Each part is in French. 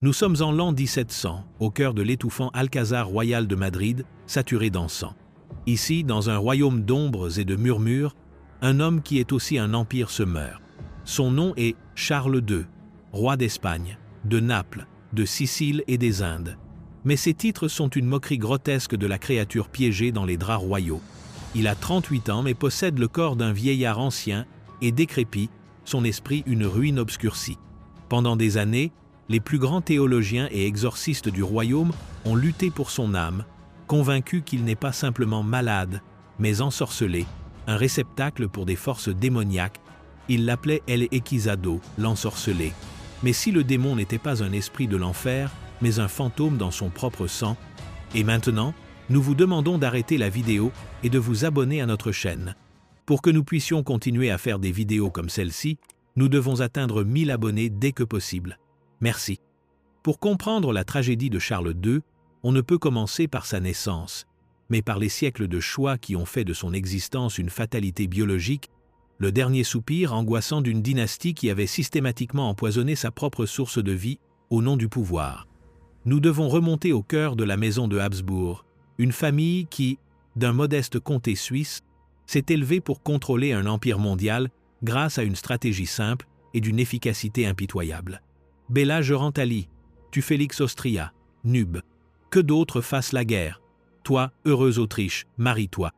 Nous sommes en l'an 1700, au cœur de l'étouffant Alcazar royal de Madrid, saturé d'encens. Ici, dans un royaume d'ombres et de murmures, un homme qui est aussi un empire se meurt. Son nom est Charles II, roi d'Espagne, de Naples, de Sicile et des Indes. Mais ces titres sont une moquerie grotesque de la créature piégée dans les draps royaux. Il a 38 ans mais possède le corps d'un vieillard ancien et décrépit, son esprit une ruine obscurcie. Pendant des années, les plus grands théologiens et exorcistes du royaume ont lutté pour son âme, convaincus qu'il n'est pas simplement malade, mais ensorcelé, un réceptacle pour des forces démoniaques. Ils l'appelaient El Equizado, l'ensorcelé. Mais si le démon n'était pas un esprit de l'enfer, mais un fantôme dans son propre sang, et maintenant, nous vous demandons d'arrêter la vidéo et de vous abonner à notre chaîne. Pour que nous puissions continuer à faire des vidéos comme celle-ci, nous devons atteindre 1000 abonnés dès que possible. Merci. Pour comprendre la tragédie de Charles II, on ne peut commencer par sa naissance, mais par les siècles de choix qui ont fait de son existence une fatalité biologique, le dernier soupir angoissant d'une dynastie qui avait systématiquement empoisonné sa propre source de vie au nom du pouvoir. Nous devons remonter au cœur de la maison de Habsbourg, une famille qui, d'un modeste comté suisse, s'est élevée pour contrôler un empire mondial grâce à une stratégie simple et d'une efficacité impitoyable. Bella Gerentali, tu Félix Austria, Nub, que d'autres fassent la guerre. Toi, heureuse Autriche, marie-toi.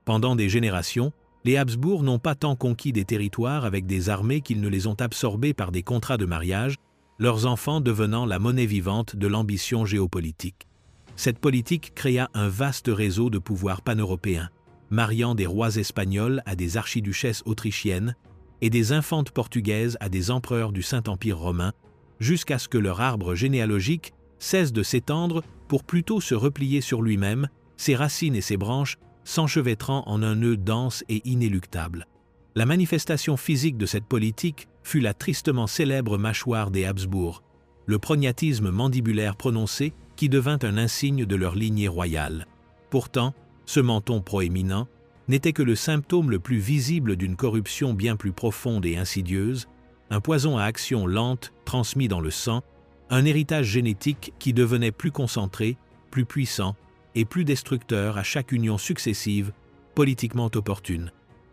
Pendant des générations, les Habsbourg n'ont pas tant conquis des territoires avec des armées qu'ils ne les ont absorbés par des contrats de mariage, leurs enfants devenant la monnaie vivante de l'ambition géopolitique. Cette politique créa un vaste réseau de pouvoirs pan-européens, mariant des rois espagnols à des archiduchesses autrichiennes et des infantes portugaises à des empereurs du Saint-Empire romain, jusqu'à ce que leur arbre généalogique cesse de s'étendre pour plutôt se replier sur lui-même, ses racines et ses branches s'enchevêtrant en un nœud dense et inéluctable. La manifestation physique de cette politique fut la tristement célèbre mâchoire des Habsbourg, le prognatisme mandibulaire prononcé qui devint un insigne de leur lignée royale. Pourtant, ce menton proéminent n'était que le symptôme le plus visible d'une corruption bien plus profonde et insidieuse, un poison à action lente transmis dans le sang, un héritage génétique qui devenait plus concentré, plus puissant et plus destructeur à chaque union successive, politiquement opportune.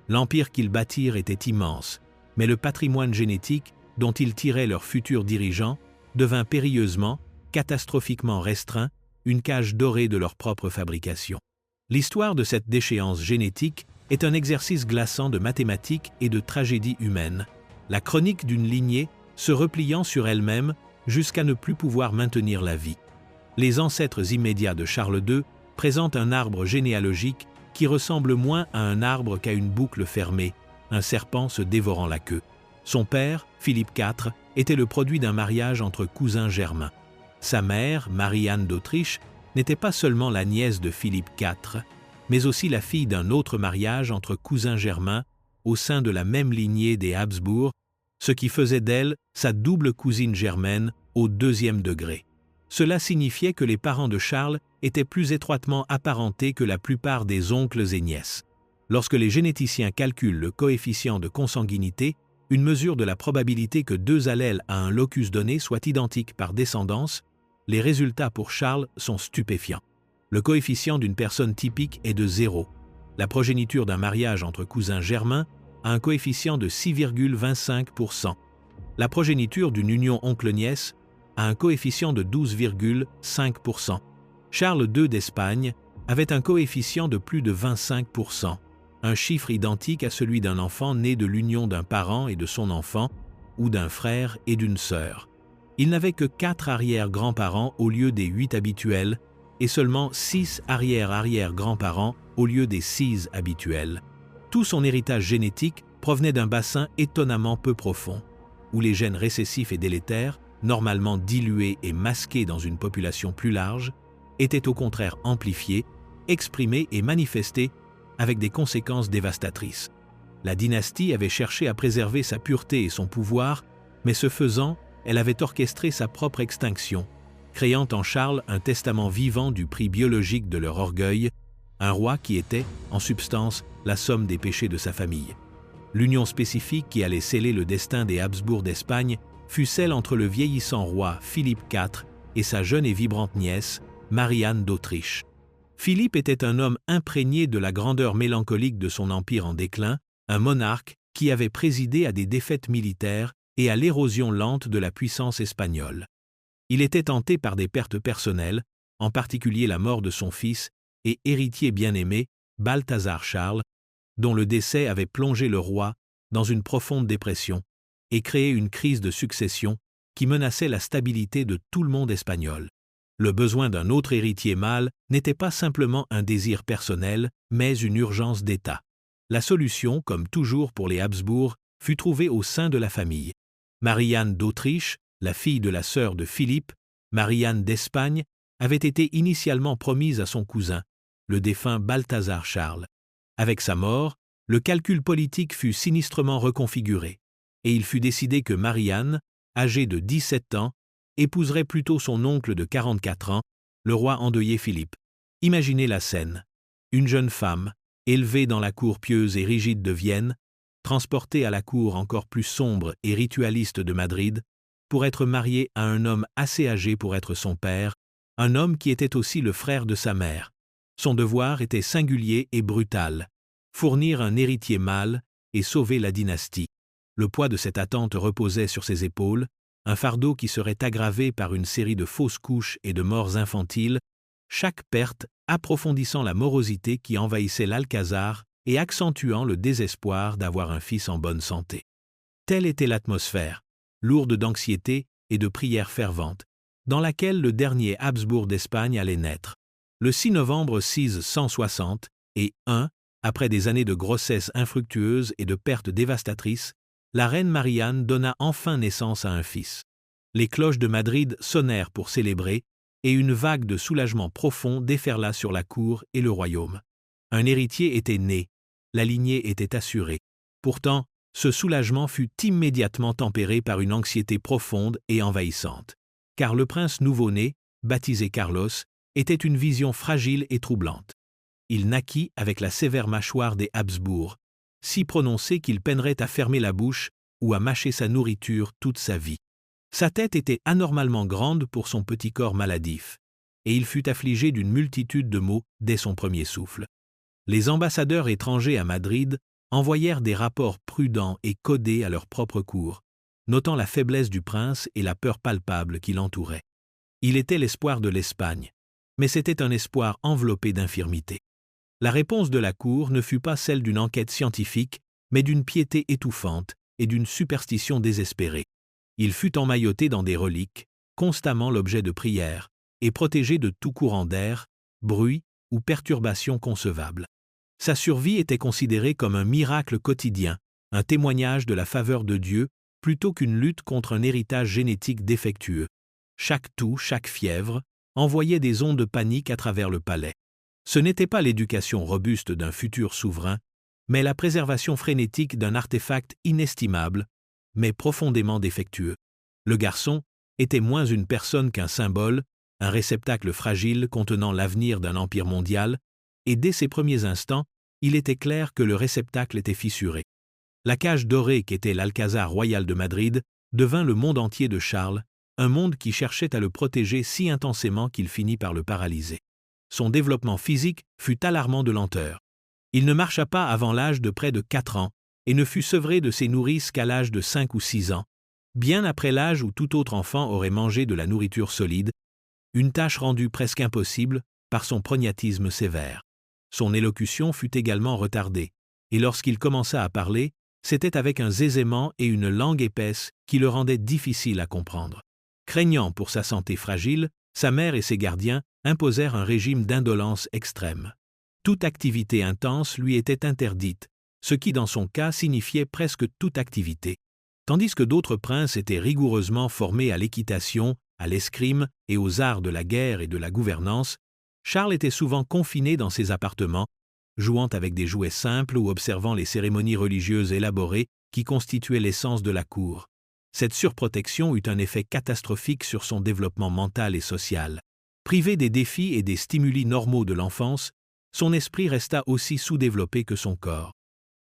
L'empire qu'ils bâtirent était immense, mais le patrimoine génétique dont ils tiraient leurs futurs dirigeants devint périlleusement, catastrophiquement restreint, une cage dorée de leur propre fabrication. L'histoire de cette déchéance génétique est un exercice glaçant de mathématiques et de tragédie humaine, la chronique d'une lignée se repliant sur elle-même jusqu'à ne plus pouvoir maintenir la vie. Les ancêtres immédiats de Charles II présentent un arbre généalogique qui ressemble moins à un arbre qu'à une boucle fermée, un serpent se dévorant la queue. Son père, Philippe IV, était le produit d'un mariage entre cousins germains. Sa mère, Marie-Anne d'Autriche, n'était pas seulement la nièce de Philippe IV, mais aussi la fille d'un autre mariage entre cousins germains au sein de la même lignée des Habsbourg, ce qui faisait d'elle sa double cousine germaine au 2e degré. Cela signifiait que les parents de Charles étaient plus étroitement apparentés que la plupart des oncles et nièces. Lorsque les généticiens calculent le coefficient de consanguinité, une mesure de la probabilité que deux allèles à un locus donné soient identiques par descendance, les résultats pour Charles sont stupéfiants. Le coefficient d'une personne typique est de 0. La progéniture d'un mariage entre cousins germains a un coefficient de 6,25%. La progéniture d'une union oncle-nièce a un coefficient de 12,5%. Charles II d'Espagne avait un coefficient de plus de 25%, un chiffre identique à celui d'un enfant né de l'union d'un parent et de son enfant, ou d'un frère et d'une sœur. Il n'avait que 4 arrière-grands-parents au lieu des 8 habituels, et seulement 6 arrière-arrière-grands-parents au lieu des 6 habituels. Tout son héritage génétique provenait d'un bassin étonnamment peu profond, où les gènes récessifs et délétères, normalement dilués et masqués dans une population plus large, étaient au contraire amplifiés, exprimés et manifestés avec des conséquences dévastatrices. La dynastie avait cherché à préserver sa pureté et son pouvoir, mais ce faisant, elle avait orchestré sa propre extinction, créant en Charles un testament vivant du prix biologique de leur orgueil, un roi qui était, en substance, la somme des péchés de sa famille. L'union spécifique qui allait sceller le destin des Habsbourg d'Espagne fut celle entre le vieillissant roi Philippe IV et sa jeune et vibrante nièce, Marie-Anne d'Autriche. Philippe était un homme imprégné de la grandeur mélancolique de son empire en déclin, un monarque qui avait présidé à des défaites militaires et à l'érosion lente de la puissance espagnole. Il était hanté par des pertes personnelles, en particulier la mort de son fils et héritier bien-aimé, Balthazar Charles, dont le décès avait plongé le roi dans une profonde dépression et créé une crise de succession qui menaçait la stabilité de tout le monde espagnol. Le besoin d'un autre héritier mâle n'était pas simplement un désir personnel, mais une urgence d'État. La solution, comme toujours pour les Habsbourg, fut trouvée au sein de la famille. Marie-Anne d'Autriche, la fille de la sœur de Philippe, Marie-Anne d'Espagne, avait été initialement promise à son cousin, le défunt Balthazar Charles. Avec sa mort, le calcul politique fut sinistrement reconfiguré, et il fut décidé que Marie-Anne, âgée de 17 ans, épouserait plutôt son oncle de 44 ans, le roi endeuillé Philippe. Imaginez la scène. Une jeune femme, élevée dans la cour pieuse et rigide de Vienne, transportée à la cour encore plus sombre et ritualiste de Madrid, pour être mariée à un homme assez âgé pour être son père, un homme qui était aussi le frère de sa mère. Son devoir était singulier et brutal, fournir un héritier mâle et sauver la dynastie. Le poids de cette attente reposait sur ses épaules, un fardeau qui serait aggravé par une série de fausses couches et de morts infantiles, chaque perte approfondissant la morosité qui envahissait l'Alcazar et accentuant le désespoir d'avoir un fils en bonne santé. Telle était l'atmosphère, lourde d'anxiété et de prières ferventes, dans laquelle le dernier Habsbourg d'Espagne allait naître. Le 6 novembre 1660, après des années de grossesse infructueuse et de pertes dévastatrices, la reine Marie-Anne donna enfin naissance à un fils. Les cloches de Madrid sonnèrent pour célébrer, et une vague de soulagement profond déferla sur la cour et le royaume. Un héritier était né, la lignée était assurée. Pourtant, ce soulagement fut immédiatement tempéré par une anxiété profonde et envahissante. Car le prince nouveau-né, baptisé Carlos, était une vision fragile et troublante. Il naquit avec la sévère mâchoire des Habsbourg, si prononcée qu'il peinerait à fermer la bouche ou à mâcher sa nourriture toute sa vie. Sa tête était anormalement grande pour son petit corps maladif, et il fut affligé d'une multitude de maux dès son premier souffle. Les ambassadeurs étrangers à Madrid envoyèrent des rapports prudents et codés à leur propre cour, notant la faiblesse du prince et la peur palpable qui l'entourait. Il était l'espoir de l'Espagne, mais c'était un espoir enveloppé d'infirmité. La réponse de la cour ne fut pas celle d'une enquête scientifique, mais d'une piété étouffante et d'une superstition désespérée. Il fut emmailloté dans des reliques, constamment l'objet de prières, et protégé de tout courant d'air, bruit ou perturbation concevable. Sa survie était considérée comme un miracle quotidien, un témoignage de la faveur de Dieu, plutôt qu'une lutte contre un héritage génétique défectueux. Chaque toux, chaque fièvre, envoyait des ondes de panique à travers le palais. Ce n'était pas l'éducation robuste d'un futur souverain, mais la préservation frénétique d'un artefact inestimable, mais profondément défectueux. Le garçon était moins une personne qu'un symbole, un réceptacle fragile contenant l'avenir d'un empire mondial, et dès ses premiers instants, il était clair que le réceptacle était fissuré. La cage dorée qu'était l'Alcazar royal de Madrid devint le monde entier de Charles, un monde qui cherchait à le protéger si intensément qu'il finit par le paralyser. Son développement physique fut alarmant de lenteur. Il ne marcha pas avant l'âge de près de 4 ans et ne fut sevré de ses nourrices qu'à l'âge de 5 ou 6 ans, bien après l'âge où tout autre enfant aurait mangé de la nourriture solide, une tâche rendue presque impossible par son prognatisme sévère. Son élocution fut également retardée, et lorsqu'il commença à parler, c'était avec un zézément et une langue épaisse qui le rendaient difficile à comprendre. Craignant pour sa santé fragile, sa mère et ses gardiens imposèrent un régime d'indolence extrême. Toute activité intense lui était interdite, ce qui dans son cas signifiait presque toute activité. Tandis que d'autres princes étaient rigoureusement formés à l'équitation, à l'escrime et aux arts de la guerre et de la gouvernance, Charles était souvent confiné dans ses appartements, jouant avec des jouets simples ou observant les cérémonies religieuses élaborées qui constituaient l'essence de la cour. Cette surprotection eut un effet catastrophique sur son développement mental et social. Privé des défis et des stimuli normaux de l'enfance, son esprit resta aussi sous-développé que son corps.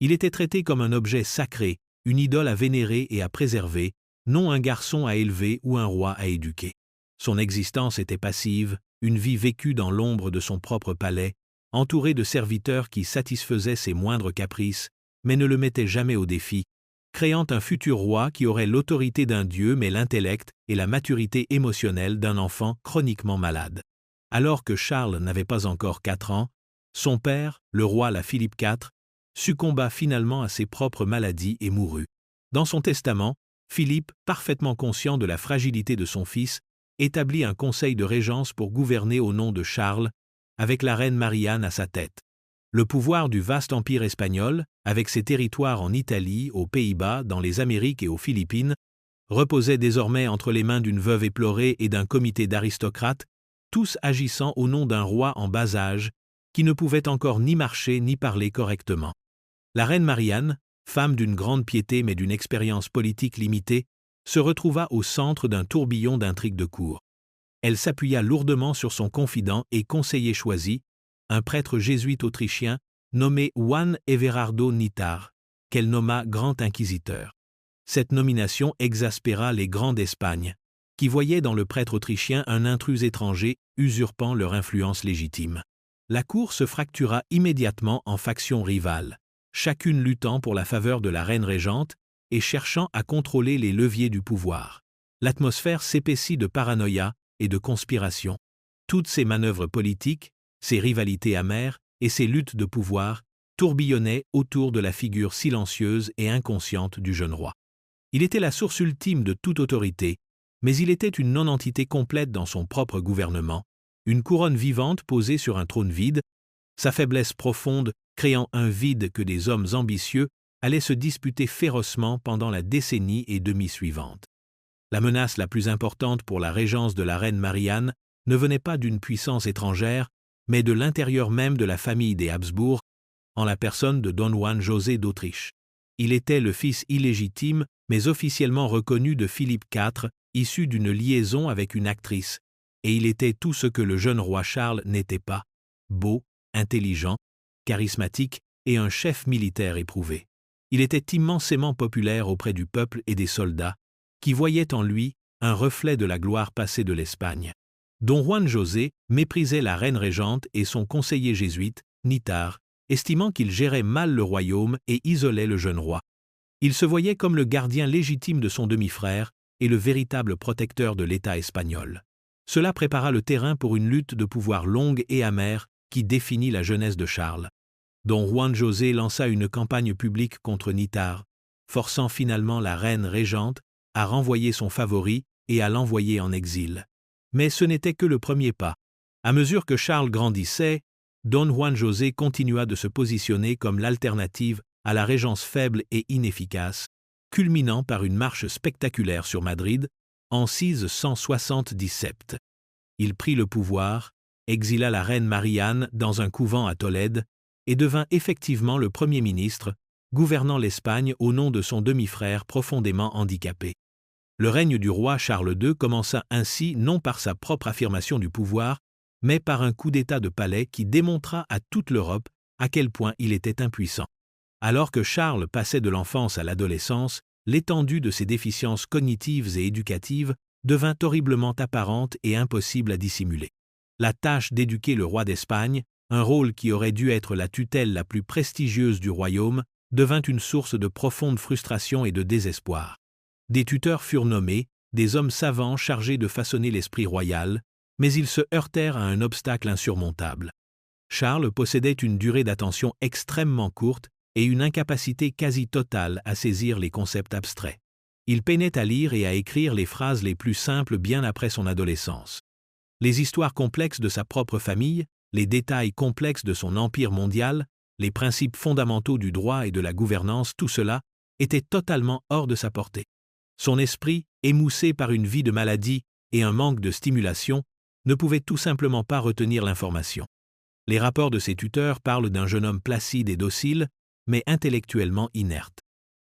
Il était traité comme un objet sacré, une idole à vénérer et à préserver, non un garçon à élever ou un roi à éduquer. Son existence était passive, une vie vécue dans l'ombre de son propre palais, entouré de serviteurs qui satisfaisaient ses moindres caprices, mais ne le mettaient jamais au défi, créant un futur roi qui aurait l'autorité d'un dieu mais l'intellect et la maturité émotionnelle d'un enfant chroniquement malade. Alors que Charles n'avait pas encore 4 ans, son père, le roi Philippe IV, succomba finalement à ses propres maladies et mourut. Dans son testament, Philippe, parfaitement conscient de la fragilité de son fils, établit un conseil de régence pour gouverner au nom de Charles, avec la reine Marie-Anne à sa tête. Le pouvoir du vaste empire espagnol, avec ses territoires en Italie, aux Pays-Bas, dans les Amériques et aux Philippines, reposait désormais entre les mains d'une veuve éplorée et d'un comité d'aristocrates, tous agissant au nom d'un roi en bas âge, qui ne pouvait encore ni marcher ni parler correctement. La reine Marie-Anne, femme d'une grande piété mais d'une expérience politique limitée, se retrouva au centre d'un tourbillon d'intrigues de cour. Elle s'appuya lourdement sur son confident et conseiller choisi, un prêtre jésuite autrichien nommé Juan Everardo Nitar, qu'elle nomma grand inquisiteur. Cette nomination exaspéra les grands d'Espagne, qui voyaient dans le prêtre autrichien un intrus étranger usurpant leur influence légitime. La cour se fractura immédiatement en factions rivales, chacune luttant pour la faveur de la reine régente et cherchant à contrôler les leviers du pouvoir. L'atmosphère s'épaissit de paranoïa et de conspiration. Toutes ces manœuvres politiques, ces rivalités amères et ces luttes de pouvoir tourbillonnaient autour de la figure silencieuse et inconsciente du jeune roi. Il était la source ultime de toute autorité, mais il était une non-entité complète dans son propre gouvernement, une couronne vivante posée sur un trône vide, sa faiblesse profonde créant un vide que des hommes ambitieux allaient se disputer férocement pendant la décennie et demie suivante. La menace la plus importante pour la régence de la reine Marie-Anne ne venait pas d'une puissance étrangère, mais de l'intérieur même de la famille des Habsbourg, en la personne de Don Juan José d'Autriche. Il était le fils illégitime, mais officiellement reconnu de Philippe IV, issu d'une liaison avec une actrice, et il était tout ce que le jeune roi Charles n'était pas, beau, intelligent, charismatique et un chef militaire éprouvé. Il était immensément populaire auprès du peuple et des soldats, qui voyaient en lui un reflet de la gloire passée de l'Espagne. Don Juan José méprisait la reine régente et son conseiller jésuite, Nitar, estimant qu'il gérait mal le royaume et isolait le jeune roi. Il se voyait comme le gardien légitime de son demi-frère et le véritable protecteur de l'État espagnol. Cela prépara le terrain pour une lutte de pouvoir longue et amère qui définit la jeunesse de Charles. Don Juan José lança une campagne publique contre Nitar, forçant finalement la reine régente à renvoyer son favori et à l'envoyer en exil. Mais ce n'était que le premier pas. À mesure que Charles grandissait, Don Juan José continua de se positionner comme l'alternative à la régence faible et inefficace, culminant par une marche spectaculaire sur Madrid en 1677. Il prit le pouvoir, exila la reine Marie-Anne dans un couvent à Tolède et devint effectivement le Premier ministre, gouvernant l'Espagne au nom de son demi-frère profondément handicapé. Le règne du roi Charles II commença ainsi non par sa propre affirmation du pouvoir, mais par un coup d'État de palais qui démontra à toute l'Europe à quel point il était impuissant. Alors que Charles passait de l'enfance à l'adolescence, l'étendue de ses déficiences cognitives et éducatives devint horriblement apparente et impossible à dissimuler. La tâche d'éduquer le roi d'Espagne, un rôle qui aurait dû être la tutelle la plus prestigieuse du royaume, devint une source de profonde frustration et de désespoir. Des tuteurs furent nommés, des hommes savants chargés de façonner l'esprit royal, mais ils se heurtèrent à un obstacle insurmontable. Charles possédait une durée d'attention extrêmement courte et une incapacité quasi totale à saisir les concepts abstraits. Il peinait à lire et à écrire les phrases les plus simples bien après son adolescence. Les histoires complexes de sa propre famille, les détails complexes de son empire mondial, les principes fondamentaux du droit et de la gouvernance, tout cela était totalement hors de sa portée. Son esprit, émoussé par une vie de maladie et un manque de stimulation, ne pouvait tout simplement pas retenir l'information. Les rapports de ses tuteurs parlent d'un jeune homme placide et docile, mais intellectuellement inerte.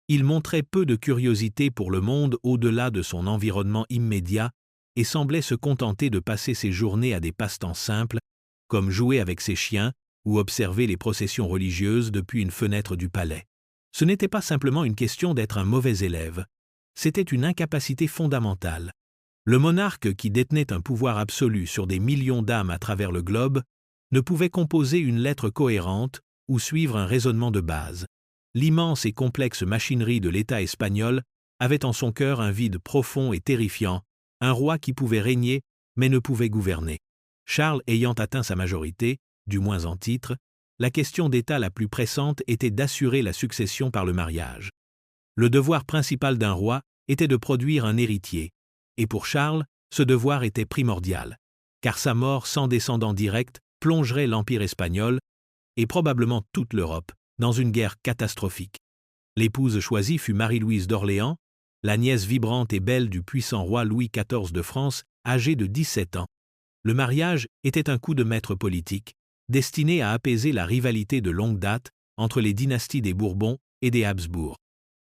Il montrait peu de curiosité pour le monde au-delà de son environnement immédiat et semblait se contenter de passer ses journées à des passe-temps simples, comme jouer avec ses chiens ou observer les processions religieuses depuis une fenêtre du palais. Ce n'était pas simplement une question d'être un mauvais élève, c'était une incapacité fondamentale. Le monarque, qui détenait un pouvoir absolu sur des millions d'âmes à travers le globe, ne pouvait composer une lettre cohérente ou suivre un raisonnement de base. L'immense et complexe machinerie de l'État espagnol avait en son cœur un vide profond et terrifiant, un roi qui pouvait régner mais ne pouvait gouverner. Charles ayant atteint sa majorité, du moins en titre, la question d'État la plus pressante était d'assurer la succession par le mariage. Le devoir principal d'un roi était de produire un héritier, et pour Charles, ce devoir était primordial, car sa mort sans descendant direct plongerait l'Empire espagnol, et probablement toute l'Europe, dans une guerre catastrophique. L'épouse choisie fut Marie-Louise d'Orléans, la nièce vibrante et belle du puissant roi Louis XIV de France, âgée de 17 ans. Le mariage était un coup de maître politique, destiné à apaiser la rivalité de longue date entre les dynasties des Bourbons et des Habsbourg.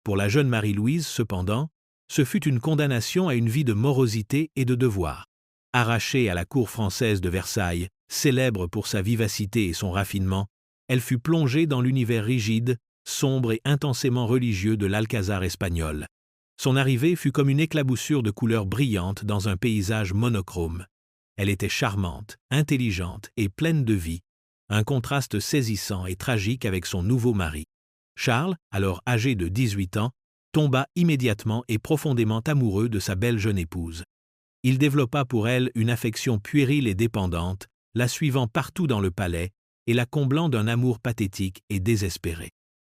Pour la jeune Marie-Louise, cependant, ce fut une condamnation à une vie de morosité et de devoir. Arrachée à la cour française de Versailles, célèbre pour sa vivacité et son raffinement, elle fut plongée dans l'univers rigide, sombre et intensément religieux de l'Alcazar espagnol. Son arrivée fut comme une éclaboussure de couleurs brillantes dans un paysage monochrome. Elle était charmante, intelligente et pleine de vie, un contraste saisissant et tragique avec son nouveau mari. Charles, alors âgé de 18 ans, tomba immédiatement et profondément amoureux de sa belle jeune épouse. Il développa pour elle une affection puérile et dépendante, la suivant partout dans le palais et la comblant d'un amour pathétique et désespéré.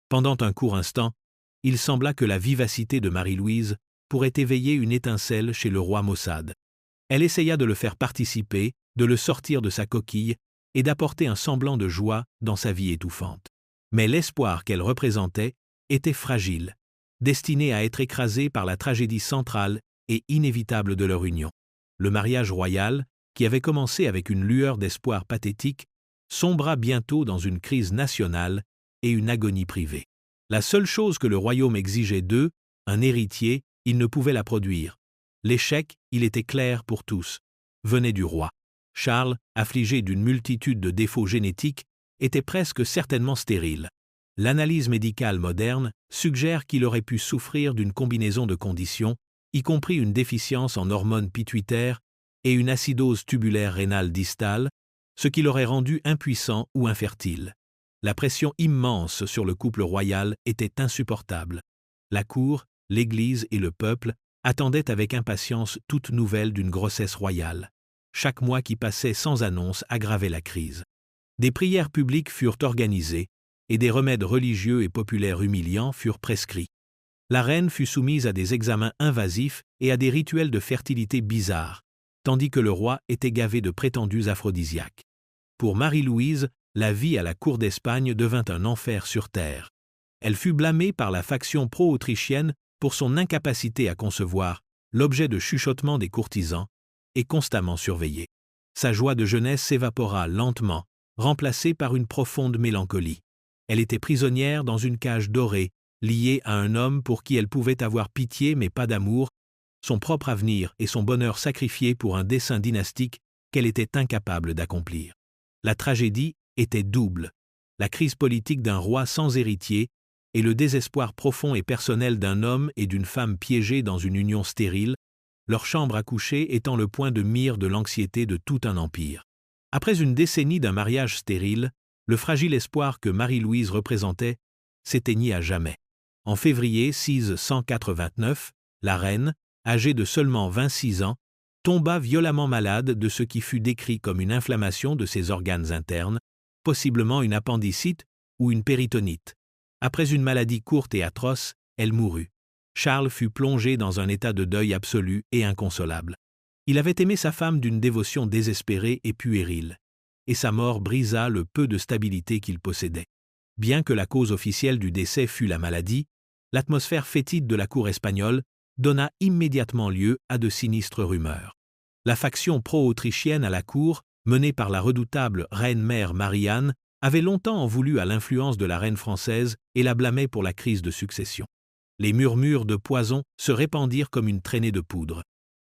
Pendant un court instant, il sembla que la vivacité de Marie-Louise pourrait éveiller une étincelle chez le roi Maussade. Elle essaya de le faire participer, de le sortir de sa coquille et d'apporter un semblant de joie dans sa vie étouffante. Mais l'espoir qu'elle représentait était fragile, destiné à être écrasé par la tragédie centrale et inévitable de leur union. Le mariage royal, qui avait commencé avec une lueur d'espoir pathétique, sombra bientôt dans une crise nationale et une agonie privée. La seule chose que le royaume exigeait d'eux, un héritier, il ne pouvait la produire. L'échec, il était clair pour tous, venait du roi. Charles, affligé d'une multitude de défauts génétiques, était presque certainement stérile. L'analyse médicale moderne suggère qu'il aurait pu souffrir d'une combinaison de conditions, y compris une déficience en hormones pituitaires et une acidose tubulaire rénale distale, ce qui l'aurait rendu impuissant ou infertile. La pression immense sur le couple royal était insupportable. La cour, l'Église et le peuple attendaient avec impatience toute nouvelle d'une grossesse royale. Chaque mois qui passait sans annonce aggravait la crise. Des prières publiques furent organisées et des remèdes religieux et populaires humiliants furent prescrits. La reine fut soumise à des examens invasifs et à des rituels de fertilité bizarres, tandis que le roi était gavé de prétendus aphrodisiaques. Pour Marie-Louise, la vie à la cour d'Espagne devint un enfer sur terre. Elle fut blâmée par la faction pro-autrichienne pour son incapacité à concevoir, l'objet de chuchotements des courtisans, et constamment surveillée. Sa joie de jeunesse s'évapora lentement, remplacée par une profonde mélancolie. Elle était prisonnière dans une cage dorée, liée à un homme pour qui elle pouvait avoir pitié mais pas d'amour, son propre avenir et son bonheur sacrifiés pour un dessein dynastique qu'elle était incapable d'accomplir. La tragédie était double, la crise politique d'un roi sans héritier et le désespoir profond et personnel d'un homme et d'une femme piégés dans une union stérile, leur chambre à coucher étant le point de mire de l'anxiété de tout un empire. Après une décennie d'un mariage stérile, le fragile espoir que Marie-Louise représentait s'éteignit à jamais. En février 1689, la reine, âgée de seulement 26 ans, tomba violemment malade de ce qui fut décrit comme une inflammation de ses organes internes, possiblement une appendicite ou une péritonite. Après une maladie courte et atroce, elle mourut. Charles fut plongé dans un état de deuil absolu et inconsolable. Il avait aimé sa femme d'une dévotion désespérée et puérile, et sa mort brisa le peu de stabilité qu'il possédait. Bien que la cause officielle du décès fût la maladie, l'atmosphère fétide de la cour espagnole donna immédiatement lieu à de sinistres rumeurs. La faction pro-autrichienne à la cour, menée par la redoutable reine-mère Marie-Anne, avait longtemps en voulu à l'influence de la reine française et la blâmait pour la crise de succession. Les murmures de poison se répandirent comme une traînée de poudre.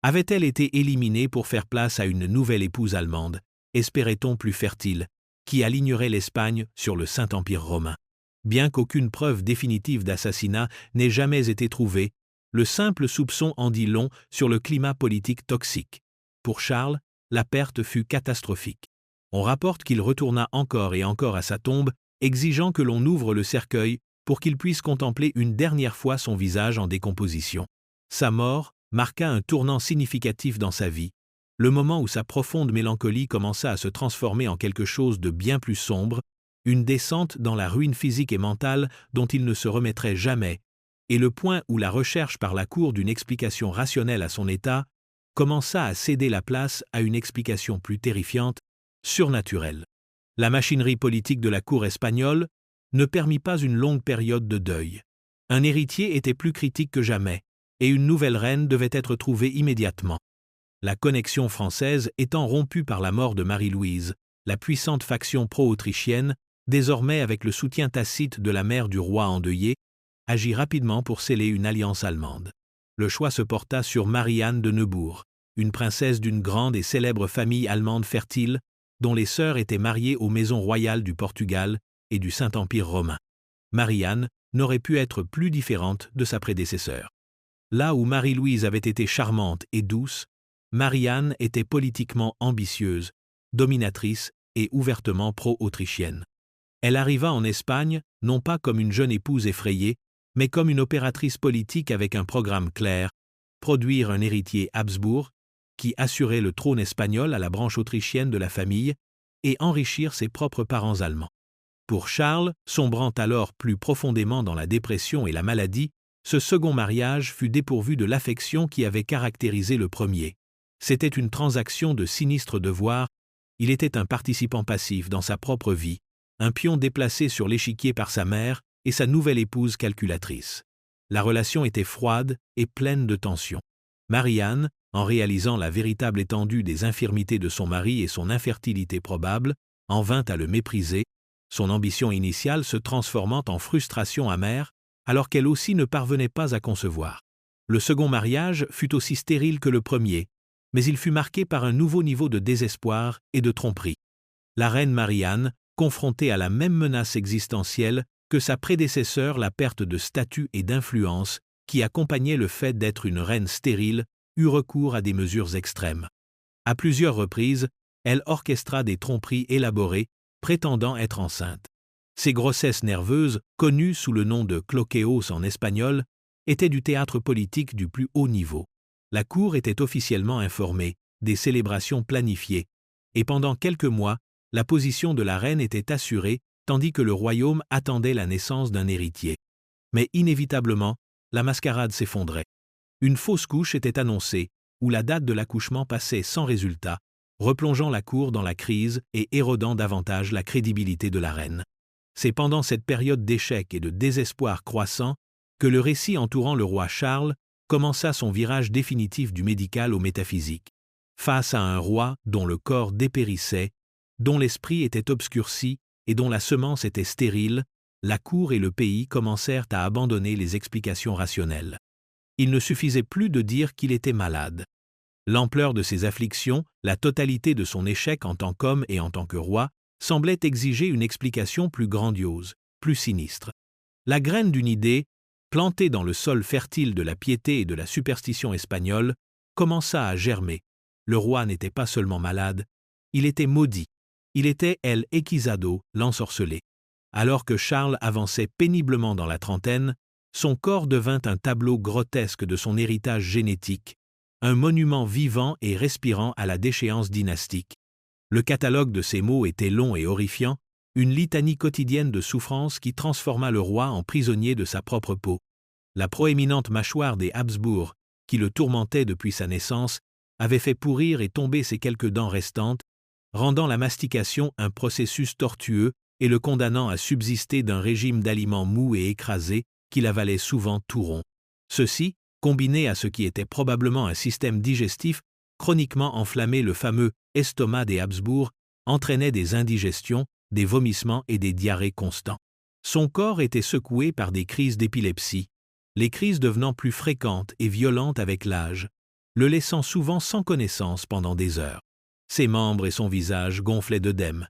Avait-elle été éliminée pour faire place à une nouvelle épouse allemande, espérait-on plus fertile, qui alignerait l'Espagne sur le Saint-Empire romain? Bien qu'aucune preuve définitive d'assassinat n'ait jamais été trouvée, Le simple soupçon en dit long sur le climat politique toxique. Pour Charles, la perte fut catastrophique. On rapporte qu'il retourna encore et encore à sa tombe, exigeant que l'on ouvre le cercueil pour qu'il puisse contempler une dernière fois son visage en décomposition. Sa mort marqua un tournant significatif dans sa vie, le moment où sa profonde mélancolie commença à se transformer en quelque chose de bien plus sombre, une descente dans la ruine physique et mentale dont il ne se remettrait jamais, et le point où la recherche par la cour d'une explication rationnelle à son état commença à céder la place à une explication plus terrifiante, surnaturelle. La machinerie politique de la cour espagnole ne permit pas une longue période de deuil. Un héritier était plus critique que jamais, et une nouvelle reine devait être trouvée immédiatement. La connexion française étant rompue par la mort de Marie-Louise, la puissante faction pro-autrichienne, désormais avec le soutien tacite de la mère du roi endeuillé, agit rapidement pour sceller une alliance allemande. Le choix se porta sur Marie-Anne de Neubourg, une princesse d'une grande et célèbre famille allemande fertile, dont les sœurs étaient mariées aux maisons royales du Portugal et du Saint-Empire romain. Marie-Anne n'aurait pu être plus différente de sa prédécesseur. Là où Marie-Louise avait été charmante et douce, Marie-Anne était politiquement ambitieuse, dominatrice et ouvertement pro-autrichienne. Elle arriva en Espagne, non pas comme une jeune épouse effrayée, mais comme une opératrice politique avec un programme clair, produire un héritier Habsbourg, qui assurait le trône espagnol à la branche autrichienne de la famille, et enrichir ses propres parents allemands. Pour Charles, sombrant alors plus profondément dans la dépression et la maladie, ce second mariage fut dépourvu de l'affection qui avait caractérisé le premier. C'était une transaction de sinistre devoir, il était un participant passif dans sa propre vie, un pion déplacé sur l'échiquier par sa mère et sa nouvelle épouse calculatrice. La relation était froide et pleine de tensions. Marie-Anne, en réalisant la véritable étendue des infirmités de son mari et son infertilité probable, en vint à le mépriser, son ambition initiale se transformant en frustration amère, alors qu'elle aussi ne parvenait pas à concevoir. Le second mariage fut aussi stérile que le premier, mais il fut marqué par un nouveau niveau de désespoir et de tromperie. La reine Marie-Anne, confrontée à la même menace existentielle que sa prédécesseur, la perte de statut et d'influence, qui accompagnait le fait d'être une reine stérile, eut recours à des mesures extrêmes. À plusieurs reprises, elle orchestra des tromperies élaborées, prétendant être enceinte. Ces grossesses nerveuses, connues sous le nom de cloqueos en espagnol, étaient du théâtre politique du plus haut niveau. La cour était officiellement informée, des célébrations planifiées, et pendant quelques mois, la position de la reine était assurée, tandis que le royaume attendait la naissance d'un héritier. Mais inévitablement, la mascarade s'effondrait. Une fausse couche était annoncée, où la date de l'accouchement passait sans résultat, replongeant la cour dans la crise et érodant davantage la crédibilité de la reine. C'est pendant cette période d'échec et de désespoir croissant que le récit entourant le roi Charles commença son virage définitif du médical au métaphysique. Face à un roi dont le corps dépérissait, dont l'esprit était obscurci et dont la semence était stérile, la cour et le pays commencèrent à abandonner les explications rationnelles. Il ne suffisait plus de dire qu'il était malade. L'ampleur de ses afflictions, la totalité de son échec en tant qu'homme et en tant que roi, semblait exiger une explication plus grandiose, plus sinistre. La graine d'une idée, plantée dans le sol fertile de la piété et de la superstition espagnole, commença à germer. Le roi n'était pas seulement malade, il était maudit. Il était El Equizado, l'ensorcelé. Alors que Charles avançait péniblement dans la trentaine, son corps devint un tableau grotesque de son héritage génétique, un monument vivant et respirant à la déchéance dynastique. Le catalogue de ses maux était long et horrifiant, une litanie quotidienne de souffrances qui transforma le roi en prisonnier de sa propre peau. La proéminente mâchoire des Habsbourg, qui le tourmentait depuis sa naissance, avait fait pourrir et tomber ses quelques dents restantes, rendant la mastication un processus tortueux et le condamnant à subsister d'un régime d'aliments mous et écrasés qu'il avalait souvent tout rond. Ceci, combiné à ce qui était probablement un système digestif chroniquement enflammé, le fameux estomac des Habsbourg, entraînait des indigestions, des vomissements et des diarrhées constants. Son corps était secoué par des crises d'épilepsie, les crises devenant plus fréquentes et violentes avec l'âge, le laissant souvent sans connaissance pendant des heures. Ses membres et son visage gonflaient d'œdème,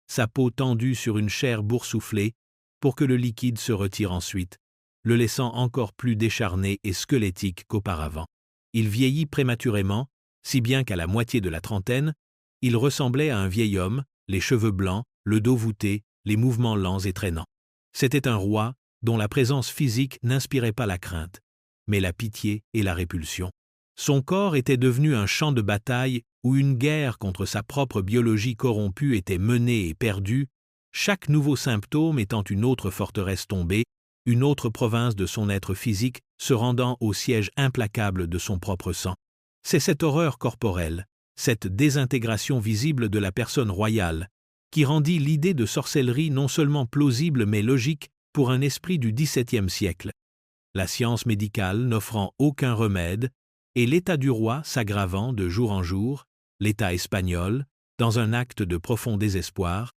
sa peau tendue sur une chair boursouflée pour que le liquide se retire ensuite, le laissant encore plus décharné et squelettique qu'auparavant. Il vieillit prématurément, si bien qu'à la moitié de la trentaine, il ressemblait à un vieil homme, les cheveux blancs, le dos voûté, les mouvements lents et traînants. C'était un roi dont la présence physique n'inspirait pas la crainte, mais la pitié et la répulsion. Son corps était devenu un champ de bataille où une guerre contre sa propre biologie corrompue était menée et perdue, chaque nouveau symptôme étant une autre forteresse tombée, une autre province de son être physique se rendant au siège implacable de son propre sang. C'est cette horreur corporelle, cette désintégration visible de la personne royale, qui rendit l'idée de sorcellerie non seulement plausible mais logique pour un esprit du XVIIe siècle. La science médicale n'offrant aucun remède, et l'état du roi s'aggravant de jour en jour, l'état espagnol, dans un acte de profond désespoir,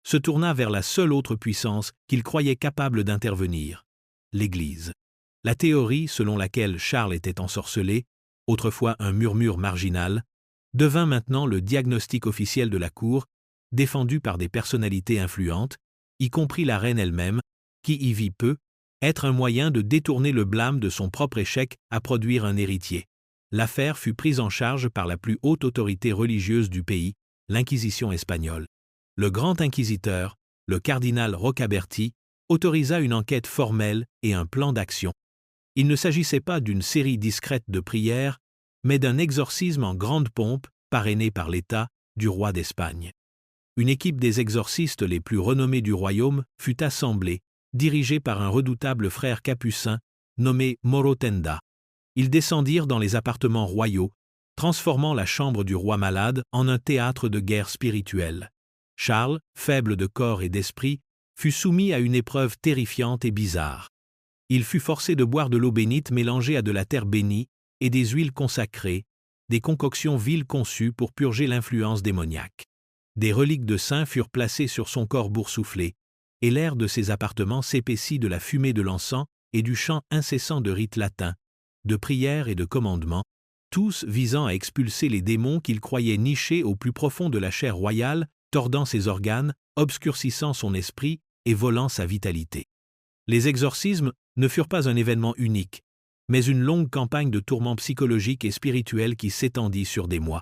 se tourna vers la seule autre puissance qu'il croyait capable d'intervenir, l'Église. La théorie selon laquelle Charles était ensorcelé, autrefois un murmure marginal, devint maintenant le diagnostic officiel de la cour, défendu par des personnalités influentes, y compris la reine elle-même, qui y vit peu, être un moyen de détourner le blâme de son propre échec à produire un héritier. L'affaire fut prise en charge par la plus haute autorité religieuse du pays, l'Inquisition espagnole. Le grand inquisiteur, le cardinal Rocaberti, autorisa une enquête formelle et un plan d'action. Il ne s'agissait pas d'une série discrète de prières, mais d'un exorcisme en grande pompe, parrainé par l'État, du roi d'Espagne. Une équipe des exorcistes les plus renommés du royaume fut assemblée, dirigée par un redoutable frère capucin, nommé Moro Tenda. Ils descendirent dans les appartements royaux, transformant la chambre du roi malade en un théâtre de guerre spirituelle. Charles, faible de corps et d'esprit, fut soumis à une épreuve terrifiante et bizarre. Il fut forcé de boire de l'eau bénite mélangée à de la terre bénie et des huiles consacrées, des concoctions viles conçues pour purger l'influence démoniaque. Des reliques de saints furent placées sur son corps boursouflé, et l'air de ses appartements s'épaissit de la fumée de l'encens et du chant incessant de rites latins, de prières et de commandements, tous visant à expulser les démons qu'il croyait nichés au plus profond de la chair royale, tordant ses organes, obscurcissant son esprit et volant sa vitalité. Les exorcismes ne furent pas un événement unique, mais une longue campagne de tourments psychologiques et spirituels qui s'étendit sur des mois.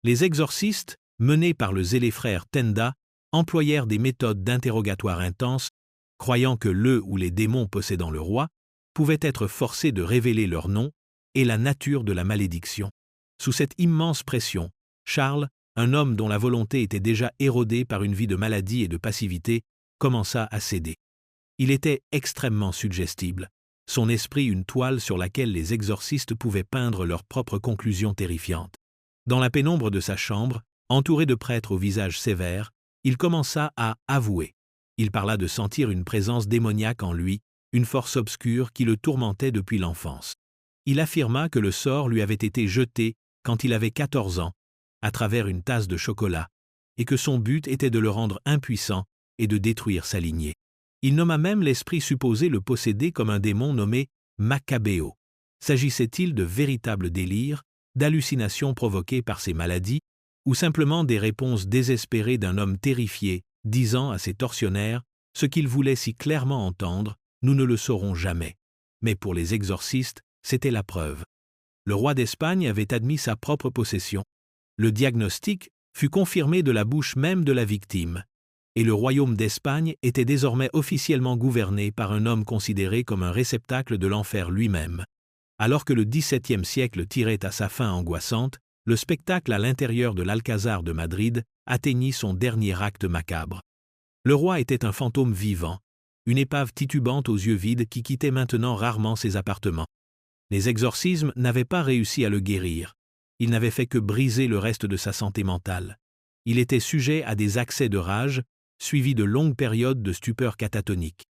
Les exorcistes, menés par le zélé frère Tenda, employèrent des méthodes d'interrogatoire intenses, croyant que le ou les démons possédant le roi pouvaient être forcés de révéler leur nom et la nature de la malédiction. Sous cette immense pression, Charles, un homme dont la volonté était déjà érodée par une vie de maladie et de passivité, commença à céder. Il était extrêmement suggestible, son esprit une toile sur laquelle les exorcistes pouvaient peindre leurs propres conclusions terrifiantes. Dans la pénombre de sa chambre, entouré de prêtres au visage sévère, il commença à avouer. Il parla de sentir une présence démoniaque en lui, une force obscure qui le tourmentait depuis l'enfance. Il affirma que le sort lui avait été jeté quand il avait 14 ans, à travers une tasse de chocolat, et que son but était de le rendre impuissant et de détruire sa lignée. Il nomma même l'esprit supposé le posséder comme un démon nommé Maccabéo. S'agissait-il de véritables délires, d'hallucinations provoquées par ses maladies, ou simplement des réponses désespérées d'un homme terrifié, disant à ses tortionnaires ce qu'il voulait si clairement entendre, nous ne le saurons jamais. Mais pour les exorcistes, c'était la preuve. Le roi d'Espagne avait admis sa propre possession. Le diagnostic fut confirmé de la bouche même de la victime, et le royaume d'Espagne était désormais officiellement gouverné par un homme considéré comme un réceptacle de l'enfer lui-même. Alors que le XVIIe siècle tirait à sa fin angoissante, le spectacle à l'intérieur de l'Alcazar de Madrid atteignit son dernier acte macabre. Le roi était un fantôme vivant, une épave titubante aux yeux vides qui quittait maintenant rarement ses appartements. Les exorcismes n'avaient pas réussi à le guérir. Il n'avait fait que briser le reste de sa santé mentale. Il était sujet à des accès de rage, suivis de longues périodes de stupeur catatonique.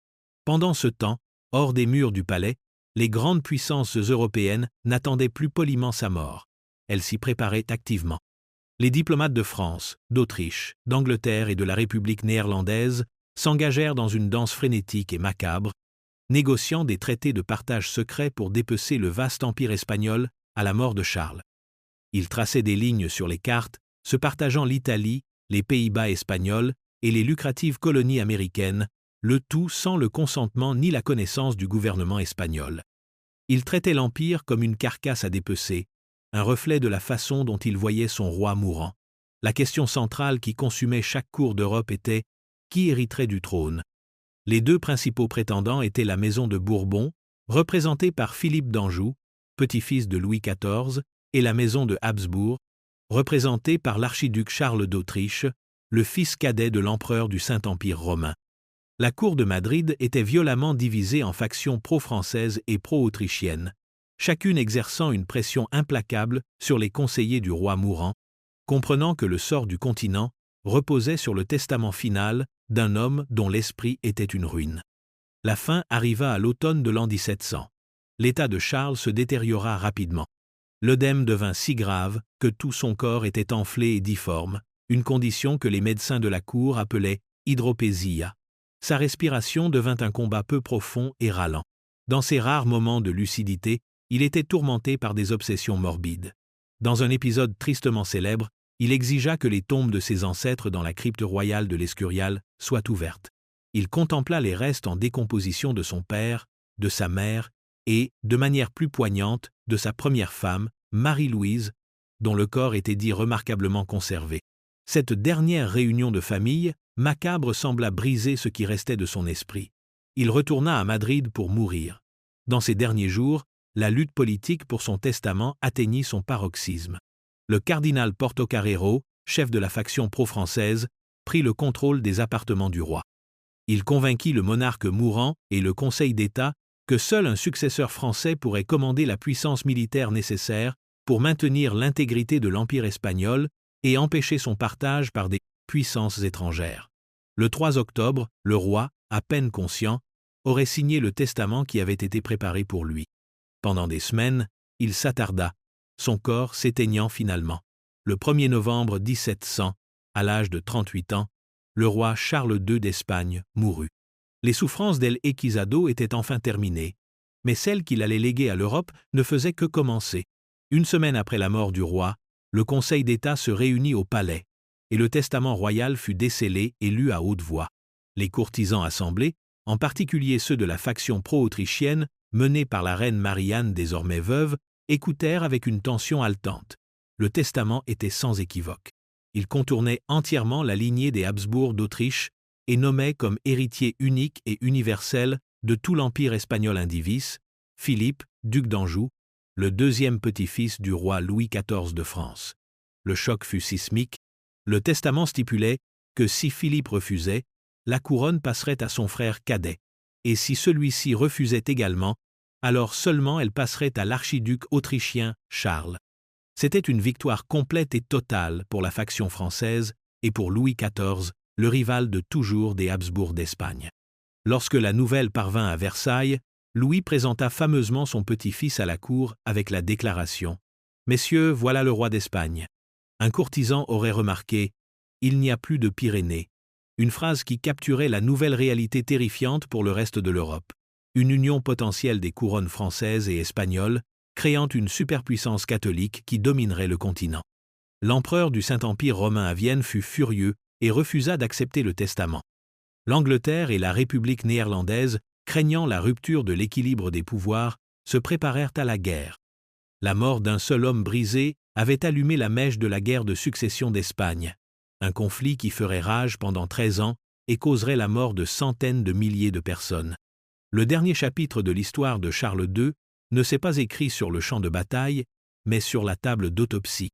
Pendant ce temps, hors des murs du palais, les grandes puissances européennes n'attendaient plus poliment sa mort. Elles s'y préparaient activement. Les diplomates de France, d'Autriche, d'Angleterre et de la République néerlandaise s'engagèrent dans une danse frénétique et macabre, négociant des traités de partage secret pour dépecer le vaste empire espagnol à la mort de Charles. Ils traçaient des lignes sur les cartes, se partageant l'Italie, les Pays-Bas espagnols et les lucratives colonies américaines, le tout sans le consentement ni la connaissance du gouvernement espagnol. Il traitait l'Empire comme une carcasse à dépecer, un reflet de la façon dont il voyait son roi mourant. La question centrale qui consumait chaque cour d'Europe était « Qui hériterait du trône ?» Les deux principaux prétendants étaient la maison de Bourbon, représentée par Philippe d'Anjou, petit-fils de Louis XIV, et la maison de Habsbourg, représentée par l'archiduc Charles d'Autriche, le fils cadet de l'empereur du Saint-Empire romain. La cour de Madrid était violemment divisée en factions pro-françaises et pro-autrichiennes, chacune exerçant une pression implacable sur les conseillers du roi mourant, comprenant que le sort du continent reposait sur le testament final d'un homme dont l'esprit était une ruine. La fin arriva à l'automne de l'an 1700. L'état de Charles se détériora rapidement. L'œdème devint si grave que tout son corps était enflé et difforme, une condition que les médecins de la cour appelaient hydropésia. Sa respiration devint un combat peu profond et ralent. Dans ses rares moments de lucidité, il était tourmenté par des obsessions morbides. Dans un épisode tristement célèbre, il exigea que les tombes de ses ancêtres dans la crypte royale de l'Escurial soient ouvertes. Il contempla les restes en décomposition de son père, de sa mère et, de manière plus poignante, de sa première femme, Marie-Louise, dont le corps était dit remarquablement conservé. Cette dernière réunion de famille, macabre, sembla briser ce qui restait de son esprit. Il retourna à Madrid pour mourir. Dans ces derniers jours, la lutte politique pour son testament atteignit son paroxysme. Le cardinal Portocarrero, chef de la faction pro-française, prit le contrôle des appartements du roi. Il convainquit le monarque mourant et le Conseil d'État que seul un successeur français pourrait commander la puissance militaire nécessaire pour maintenir l'intégrité de l'Empire espagnol et empêcher son partage par des puissances étrangères. Le 3 octobre, le roi, à peine conscient, aurait signé le testament qui avait été préparé pour lui. Pendant des semaines, il s'attarda, son corps s'éteignant finalement. Le 1er novembre 1700, à l'âge de 38 ans, le roi Charles II d'Espagne mourut. Les souffrances d'El Equizado étaient enfin terminées, mais celles qu'il allait léguer à l'Europe ne faisaient que commencer. Une semaine après la mort du roi, le Conseil d'État se réunit au palais, et le testament royal fut décellé et lu à haute voix. Les courtisans assemblés, en particulier ceux de la faction pro-autrichienne, menée par la reine Marie-Anne désormais veuve, écoutèrent avec une tension haletante. Le testament était sans équivoque. Il contournait entièrement la lignée des Habsbourg d'Autriche et nommait comme héritier unique et universel de tout l'empire espagnol indivis, Philippe, duc d'Anjou, le deuxième petit-fils du roi Louis XIV de France. Le choc fut sismique. Le testament stipulait que si Philippe refusait, la couronne passerait à son frère cadet, et si celui-ci refusait également, alors seulement elle passerait à l'archiduc autrichien Charles. C'était une victoire complète et totale pour la faction française et pour Louis XIV, le rival de toujours des Habsbourg d'Espagne. Lorsque la nouvelle parvint à Versailles, Louis présenta fameusement son petit-fils à la cour avec la déclaration « Messieurs, voilà le roi d'Espagne ». Un courtisan aurait remarqué « Il n'y a plus de Pyrénées », une phrase qui capturait la nouvelle réalité terrifiante pour le reste de l'Europe. Une union potentielle des couronnes françaises et espagnoles, créant une superpuissance catholique qui dominerait le continent. L'empereur du Saint-Empire romain à Vienne fut furieux et refusa d'accepter le testament. L'Angleterre et la République néerlandaise, craignant la rupture de l'équilibre des pouvoirs, se préparèrent à la guerre. La mort d'un seul homme brisé avait allumé la mèche de la guerre de succession d'Espagne, un conflit qui ferait rage pendant 13 ans et causerait la mort de centaines de milliers de personnes. Le dernier chapitre de l'histoire de Charles II ne s'est pas écrit sur le champ de bataille, mais sur la table d'autopsie.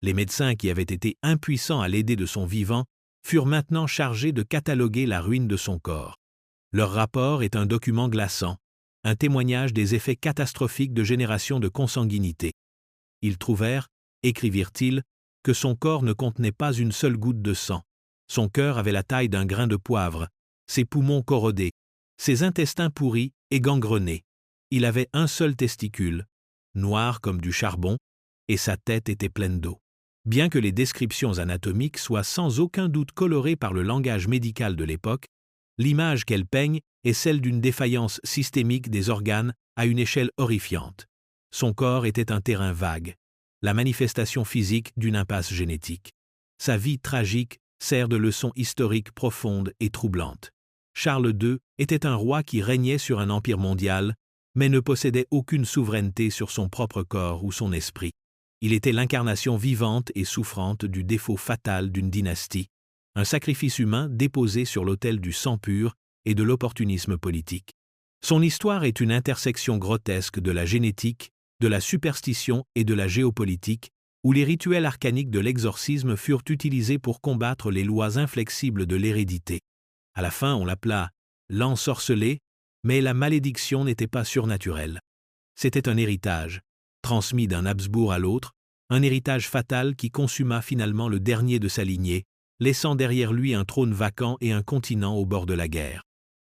Les médecins qui avaient été impuissants à l'aider de son vivant furent maintenant chargés de cataloguer la ruine de son corps. Leur rapport est un document glaçant, un témoignage des effets catastrophiques de générations de consanguinité. Ils trouvèrent, écrivirent-ils, que son corps ne contenait pas une seule goutte de sang. Son cœur avait la taille d'un grain de poivre, ses poumons corrodés, ses intestins pourris et gangrenés. Il avait un seul testicule, noir comme du charbon, et sa tête était pleine d'eau. Bien que les descriptions anatomiques soient sans aucun doute colorées par le langage médical de l'époque, l'image qu'elles peignent est celle d'une défaillance systémique des organes à une échelle horrifiante. Son corps était un terrain vague, la manifestation physique d'une impasse génétique. Sa vie tragique sert de leçon historique profonde et troublante. Charles II était un roi qui régnait sur un empire mondial, mais ne possédait aucune souveraineté sur son propre corps ou son esprit. Il était l'incarnation vivante et souffrante du défaut fatal d'une dynastie, un sacrifice humain déposé sur l'autel du sang pur et de l'opportunisme politique. Son histoire est une intersection grotesque de la génétique, de la superstition et de la géopolitique, où les rituels arcaniques de l'exorcisme furent utilisés pour combattre les lois inflexibles de l'hérédité. À la fin, on l'appela l'ensorcelé, mais la malédiction n'était pas surnaturelle. C'était un héritage, transmis d'un Habsbourg à l'autre, un héritage fatal qui consuma finalement le dernier de sa lignée, laissant derrière lui un trône vacant et un continent au bord de la guerre.